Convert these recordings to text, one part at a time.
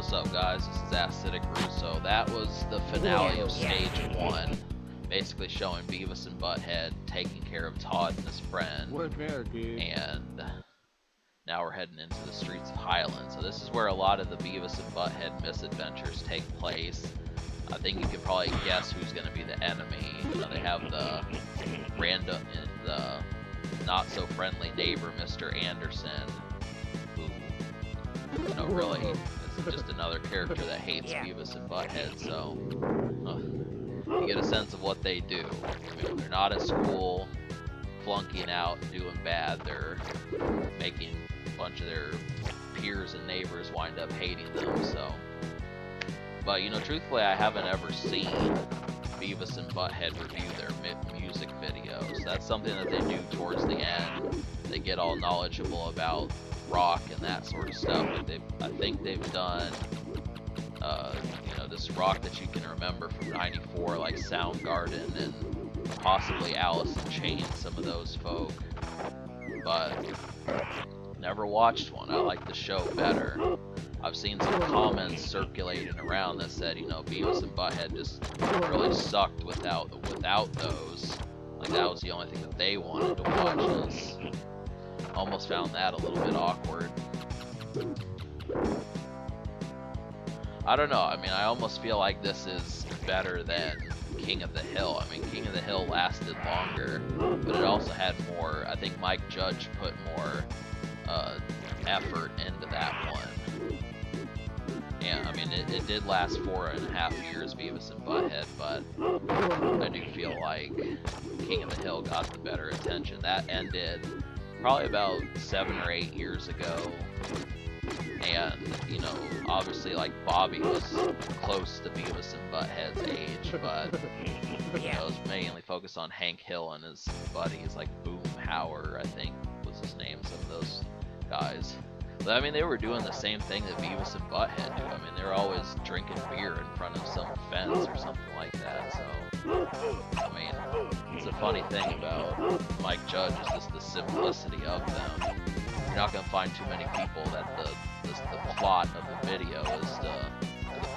What's up, guys? This is Acidic Russo. That was the finale of Stage 1, basically showing Beavis and Butthead taking care of Todd and his friend. And now we're heading into the streets of Highland. So this is where a lot of the Beavis and Butthead misadventures take place. I think you can probably guess who's going to be the enemy. You know, they have the random, the not so friendly neighbor, Mr. Anderson, who, you know, really is just another character that hates Beavis and Butthead. So you get a sense of what they do. I mean, they're not at school flunking out and doing bad. They're making a bunch of their peers and neighbors wind up hating them. So, but you know, truthfully, I haven't ever seen Beavis and Butthead review their music videos. That's something that they do towards the end. They get all knowledgeable about rock and that sort of stuff. I think they've done, you know, this rock that you can remember from '94, like Soundgarden and possibly Alice in Chains, some of those folk. But never watched one. I like the show better. I've seen some comments circulating around that said, you know, Beavis and Butthead just really sucked without those. Like, that was the only thing that they wanted to watch. Almost found that a little bit awkward. I don't know. I mean, I almost feel like this is better than King of the Hill. I mean, King of the Hill lasted longer, but it also had more. I think Mike Judge put more effort into that one. Yeah, I mean, it did last 4.5 years, Beavis and Butthead, but I do feel like King of the Hill got the better attention. That ended probably about 7 or 8 years ago, and, you know, obviously, like, Bobby was close to Beavis and Butthead's age, but, you know, it was mainly focused on Hank Hill and his buddies, like Boom Howard, I think was his name, some of those guys. But, I mean, they were doing the same thing that Beavis and Butthead do. I mean, they were always drinking beer in front of some fence or something like that, so, I mean, it's a funny thing about Mike Judge is just the simplicity of them. You're not going to find too many people that the plot of the video is the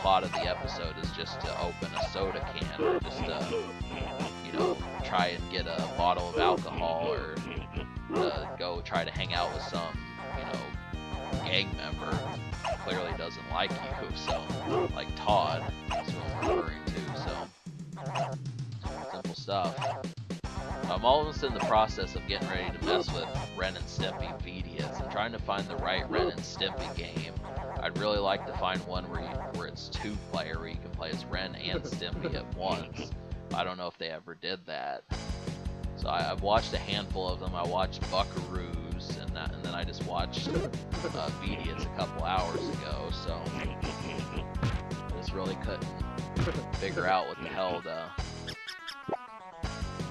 plot of the episode is just to open a soda can, or just to, you know, try and get a bottle of alcohol, or go try to hang out with some, you know, gang member who clearly doesn't like you. So, like Todd, that's what I'm referring to. So, simple stuff. I'm almost in the process of getting ready to mess with Ren and Stimpy Vedias. I'm trying to find the right Ren and Stimpy game. I'd really like to find one where it's 2-player, where you can play as Ren and Stimpy at once. I don't know if they ever did that. So I've watched a handful of them. I watched Buckaroos, and then I just watched Vedias a couple hours ago. So I just really couldn't figure out what the hell to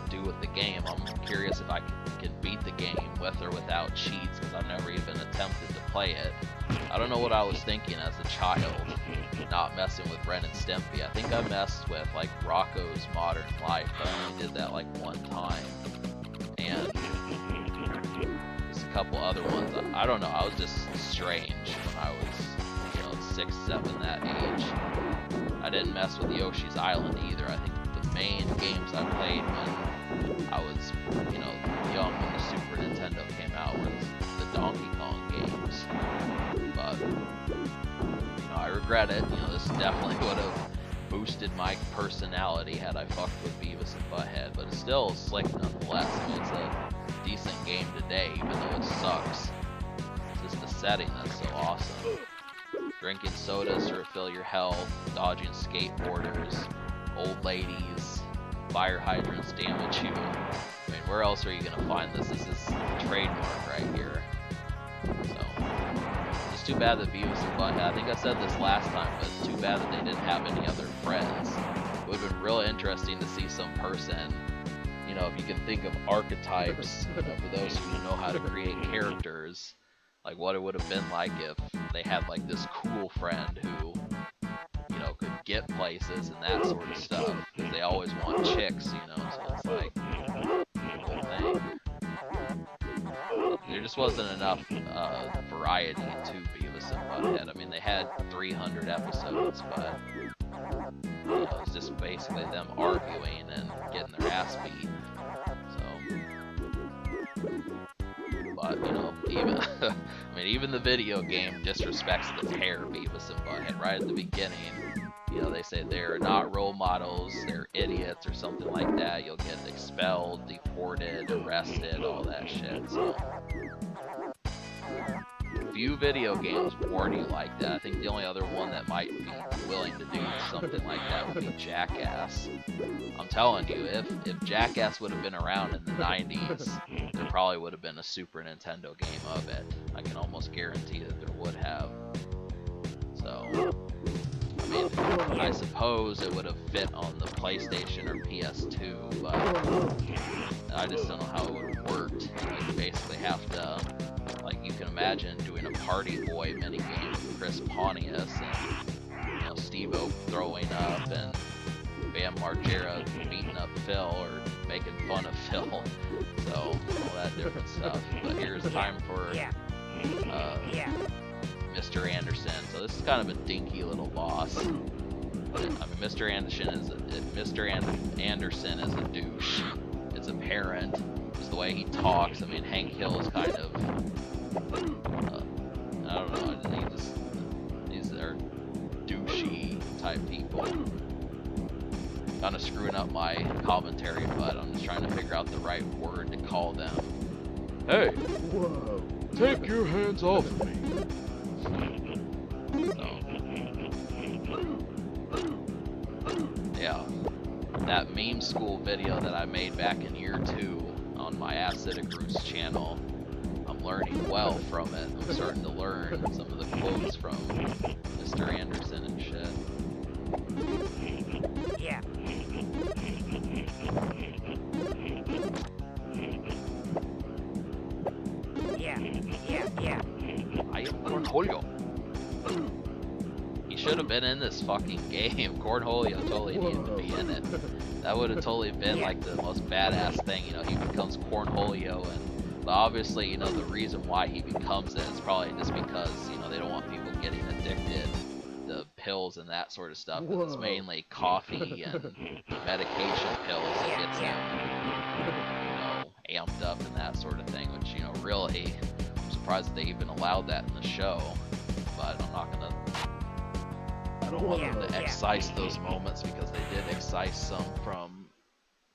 do with the game. I'm curious if I can beat the game with or without cheats, because I've never even attempted to play it. I don't know what I was thinking as a child, not messing with Ren and Stimpy. I think I messed with, like, Rocco's Modern Life, but I only did that, like, one time. And there's a couple other ones. I don't know, I was just strange when I was, you know, 6, 7, that age. I didn't mess with Yoshi's Island either. I think the main games I played when I was, you know, young, when the Super Nintendo came out, was the Donkey Kong games. But, you know, I regret it. You know, this definitely would have boosted my personality had I fucked with Beavis and Butthead, but it's still slick nonetheless. I mean, it's a decent game today, even though it sucks. It's just the setting that's so awesome. Drinking sodas to refill your health, dodging skateboarders, old ladies, fire hydrants damage you. I mean, where else are you gonna find this? This is trademark right here. So, it's too bad that Beavis and Butthead, I think I said this last time, but it's too bad that they didn't have any other friends. It would have been real interesting to see some person, you know, if you can think of archetypes, you know, for those who know how to create characters, like what it would have been like if they had, like, this cool friend who, you know, could get places and that sort of stuff, because they always want chicks, you know, so it's like the whole thing. There just wasn't enough variety to Beavis and Butthead. I mean, they had had 300 episodes, but you know, it's just basically them arguing and getting their ass beat. So, but you know, even I mean, even the video game disrespects the pair, Beavis and Butthead, right at the beginning. You know, they say they're not role models, they're idiots or something like that. You'll get expelled, deported, arrested, all that shit. So, few video games warn you like that. I think the only other one that might be willing to do something like that would be Jackass. I'm telling you, if Jackass would have been around in the 90s, there probably would have been a Super Nintendo game of it. I can almost guarantee that there would have. So, I mean, I suppose it would have fit on the PlayStation or PS2, but I just don't know how it would have worked. You basically have to, like, you can imagine doing a Party Boy minigame with Chris Pontius and, you know, Steve-O throwing up and Bam Margera beating up Phil or making fun of Phil. So, all that different stuff. But here's time for Mr. Anderson. So this is kind of a dinky little boss. I mean, Mr. Anderson is a douche. It's apparent. Just the way he talks. I mean, Hank Hill is kind of, I don't know. These are douchey type people. Kind of screwing up my commentary, but I'm just trying to figure out the right word to call them. Hey! Whoa! Take your hands off of me! So, yeah, that meme school video that I made back in year 2 on my Acidic Roots channel, I'm learning well from it. I'm starting to learn some of the quotes from Mr. Anderson and shit. Yeah. I am Cornholio. He should have been in this fucking game. Cornholio totally needed to be in it. That would have totally been like the most badass thing. You know, he becomes Cornholio, and but obviously, you know, the reason why he becomes it is probably just because, you know, they don't want people getting addicted to pills and that sort of stuff. It's mainly coffee and medication pills that gets him, you know, amped up and that sort of thing. Which, you know, really, I'm surprised that they even allowed that in the show. But I'm not gonna. I don't want them to excise those moments because they did excise some from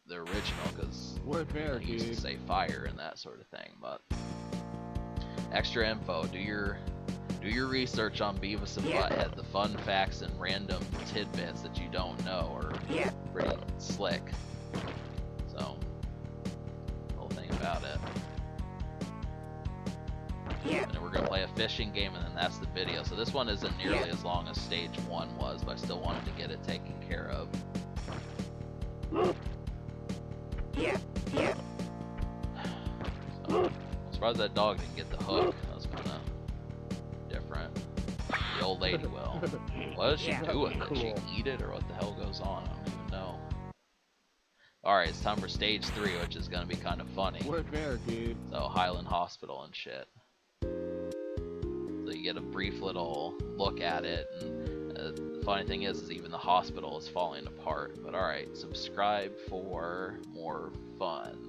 the original because they used to say fire and that sort of thing. But extra info. Do your research on Beavis and Butthead. The fun facts and random tidbits that you don't know are pretty slick. So, the whole thing about it. And then we're going to play a fishing game, and then that's the video. So this one isn't nearly as long as stage 1 was, but I still wanted to get it taken care of. So, I'm surprised that dog didn't get the hook. That was kind of different. The old lady will. What is she doing? Did she eat it, or what the hell goes on? I don't even know. Alright, it's time for stage 3, which is going to be kind of funny. So, Highland Hospital and shit. So you get a brief little look at it, and the funny thing is even the hospital is falling apart. But alright, subscribe for more fun.